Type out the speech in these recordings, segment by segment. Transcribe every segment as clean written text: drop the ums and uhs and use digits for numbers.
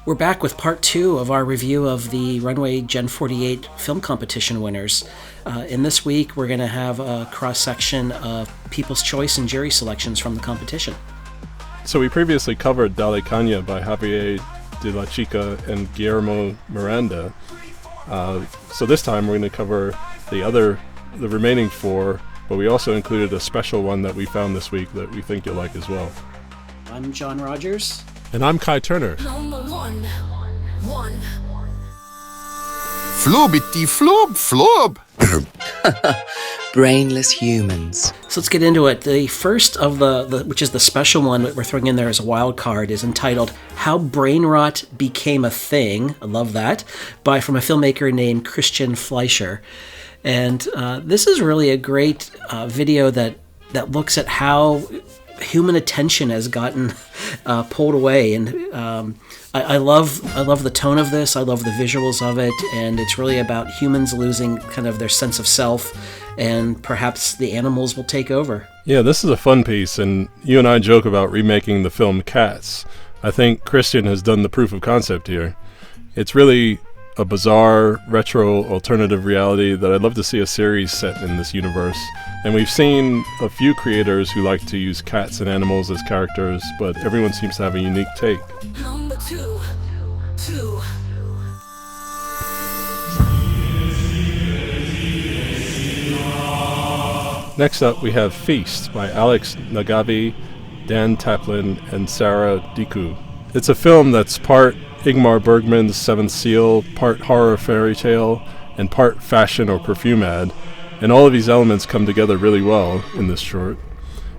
We're back with part 2 of our review of the Runway Gen48 film competition winners. In this week, we're going to have a cross-section of People's Choice and jury selections from the competition. So we previously covered Dale Caña by Javier de la Chica and Guillermo Miranda. So this time we're going to cover the remaining 4, but we also included a special one that we found this week that we think you'll like as well. I'm John Rogers. And I'm Kai Turner. Number one. Flubity flub flub. Brainless humans. So let's get into it. The first of the which is the special one that we're throwing in there as a wild card, is entitled How Brainrot Became a Thing. I love that. From a filmmaker named Christian Fleischer. And this is really a great video that looks at how human attention has gotten pulled away, and I love the tone of this. I love the visuals of it, and it's really about humans losing kind of their sense of self, and perhaps the animals will take over. Yeah, this is a fun piece, and you and I joke about remaking the film Cats. I think Christian has done the proof of concept here. It's really a bizarre, retro, alternative reality that I'd love to see a series set in this universe. And we've seen a few creators who like to use cats and animals as characters, but everyone seems to have a unique take. Number two. Next up, we have Feast by Alex Naghavi, Dan Taplin, and Sara, DeCou. It's a film that's part Ingmar Bergman's Seventh Seal, part horror fairy tale, and part fashion or perfume ad, and all of these elements come together really well in this short.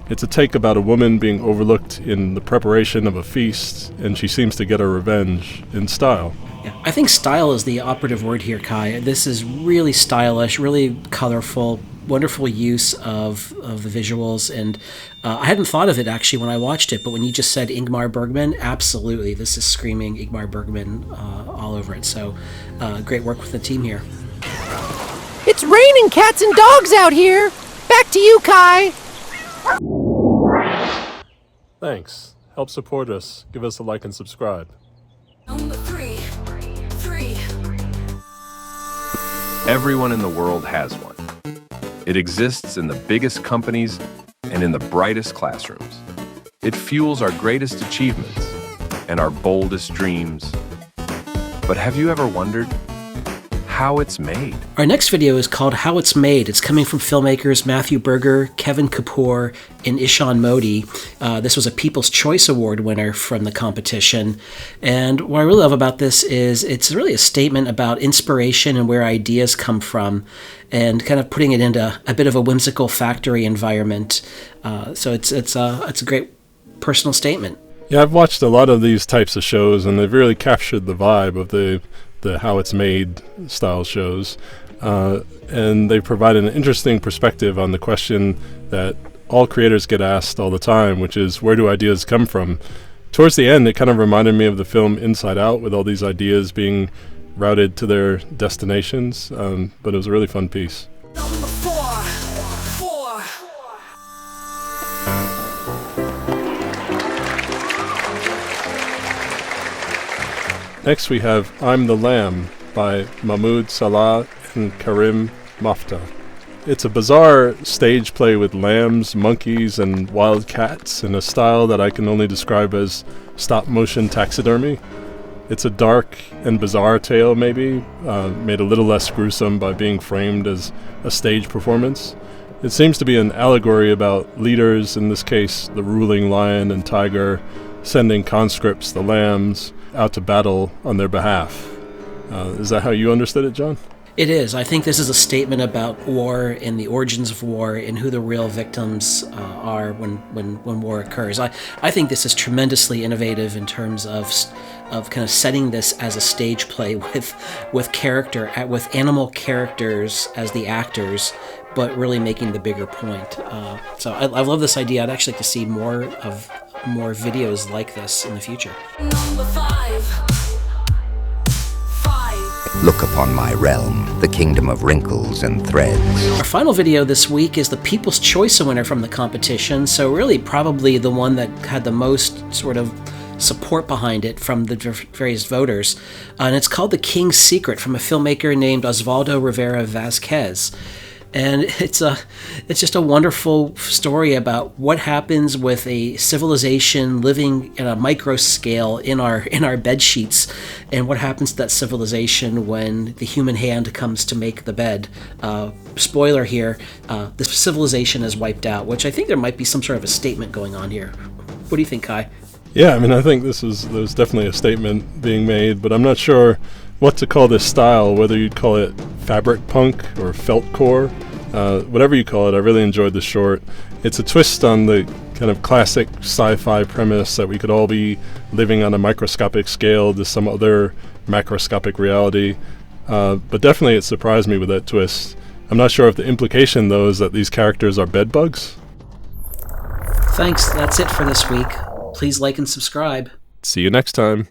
It's a take about a woman being overlooked in the preparation of a feast, and she seems to get her revenge in style. Yeah, I think style is the operative word here, Kai. This is really stylish, really colorful, wonderful use of the visuals, and I hadn't thought of it actually when I watched it, but when you just said Ingmar Bergman, absolutely, this is screaming Ingmar Bergman all over it. So great work with the team here. It's raining cats and dogs out here. Back to you, Kai. Thanks. Help support us. Give us a like and subscribe. Number three. Everyone in the world has one. It exists in the biggest companies and in the brightest classrooms. It fuels our greatest achievements and our boldest dreams. But have you ever wondered how it's made? Our next video is called How It's Made. It's coming from filmmakers Matthew Berger, Kavin Kapoor, and Ishan. This was a People's Choice Award winner from the competition. And what I really love about this is it's really a statement about inspiration and where ideas come from, and kind of putting it into a bit of a whimsical factory environment. So it's a great personal statement. Yeah, I've watched a lot of these types of shows, and they've really captured the vibe of the How It's Made style shows. And they provide an interesting perspective on the question that all creators get asked all the time, which is, where do ideas come from? Towards the end, it kind of reminded me of the film Inside Out, with all these ideas being routed to their destinations, but it was a really fun piece. Number four. Next we have I'm the Lamb by Mahmoud, Salah, and Karim, Moftah. It's a bizarre stage play with lambs, monkeys, and wild cats in a style that I can only describe as stop-motion taxidermy. It's a dark and bizarre tale, maybe, made a little less gruesome by being framed as a stage performance. It seems to be an allegory about leaders, in this case the ruling lion and tiger, sending conscripts, the lambs, out to battle on their behalf. Is that how you understood it, John? It is. I think this is a statement about war and the origins of war and who the real victims are when war occurs. I think this is tremendously innovative in terms of kind of setting this as a stage play with animal characters as the actors, but really making the bigger point. So I love this idea. I'd actually like to see more videos like this in the future. Number five. Look upon my realm, the kingdom of wrinkles and threads. Our final video this week is the People's Choice winner from the competition, so really probably the one that had the most sort of support behind it from the various voters. And it's called The King's Secret, from a filmmaker named Osvaldo Rivera Vazquez. And it's just a wonderful story about what happens with a civilization living at a micro scale in our bed sheets, and what happens to that civilization when the human hand comes to make the bed. Spoiler here: the civilization is wiped out, which I think there might be some sort of a statement going on here. What do you think, Kai? Yeah, I mean, I think there's definitely a statement being made, but I'm not sure what to call this style, whether you'd call it fabric punk or feltcore, whatever you call it. I really enjoyed the short. It's a twist on the kind of classic sci-fi premise that we could all be living on a microscopic scale to some other macroscopic reality, but definitely it surprised me with that twist. I'm not sure if the implication, though, is that these characters are bed bugs. Thanks, that's it for this week. Please like and subscribe. See you next time.